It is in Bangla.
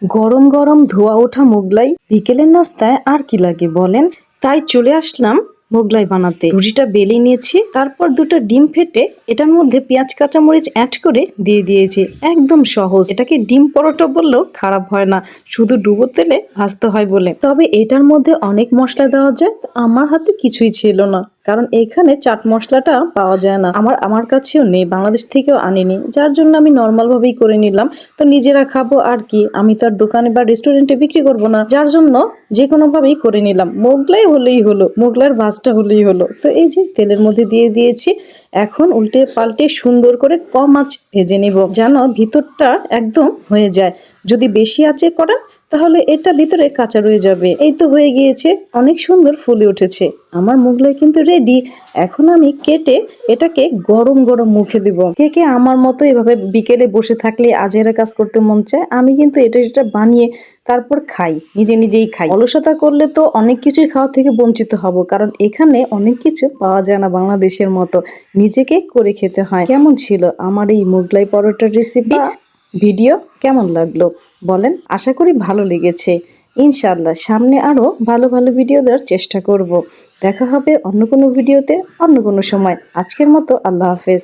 গরম গরম ধোয়া ওঠা মোগলাই বিকেলের নাস্তায় আর কি লাগে বলেন। তাই চলে আসলাম মোগলাই বানাতে। রুটিটা বেলে নিয়েছি, তারপর দুটো ডিম ফেটে এটার মধ্যে পেঁয়াজ কাঁচামরিচ অ্যাড করে দিয়ে দিয়েছি। একদম সহজ, এটাকে ডিম পরোটা বললেও খারাপ হয় না, শুধু ডুবো তেলে ভাজতে হয় বলে। তবে এটার মধ্যে অনেক মশলা দেওয়া যায়, আমার হাতে কিছুই ছিল না, কারণ এখানে চাট মশলাটা পাওয়া যায় না। আমার কাছেও নেই, বাংলাদেশ থেকেও আনিনি, যার জন্য আমি নর্মাল ভাবেই করে নিলাম। তো নিজেরা খাবো আর কি, আমি তো আর দোকানে বা রেস্টুরেন্টে বিক্রি করব না, যার জন্য যে কোনো ভাবেই করে নিলাম। মোগলাই হলেই হলো, মোগলাইয়ের ভাজটা হলেই হলো। তো এই যে তেলের মধ্যে দিয়ে দিয়েছি, এখন উল্টে পাল্টে সুন্দর করে কম আঁচ ভেজে নিব, যেন ভিতরটা একদম হয়ে যায়। যদি বেশি আঁচে করা তাহলে এটা ভিতরে কাঁচা রয়ে যাবে। এই তো হয়ে গিয়েছে, অনেক সুন্দর ফুলে উঠেছে। আমার মোগলাই কিন্তু রেডি। এখন আমি কেটে এটাকে গরম গরম মুখে দিব। কে কে আমার মতো এভাবে বিকেলে বসে থাকলে আজেরা কাজ করতে মন চায়, আমি কিন্তু এটা বানিয়ে তারপর খাই, নিজেই খাই। অলসতা করলে তো অনেক কিছুই খাওয়া থেকে বঞ্চিত হব, কারণ এখানে অনেক কিছু পাওয়া যায় না বাংলাদেশের মতো, নিজেকে করে খেতে হয়। কেমন ছিল আমার এই মোগলাই পরোটার রেসিপি? ভিডিও কেমন লাগলো বলেন, আশা করি ভালো লেগেছে। ইনশাআল্লাহ সামনে আরো ভালো ভালো ভিডিও দেওয়ার চেষ্টা করব। দেখা হবে অন্য কোনো ভিডিওতে, অন্য কোনো সময়। আজকের মতো আল্লাহ হাফেজ।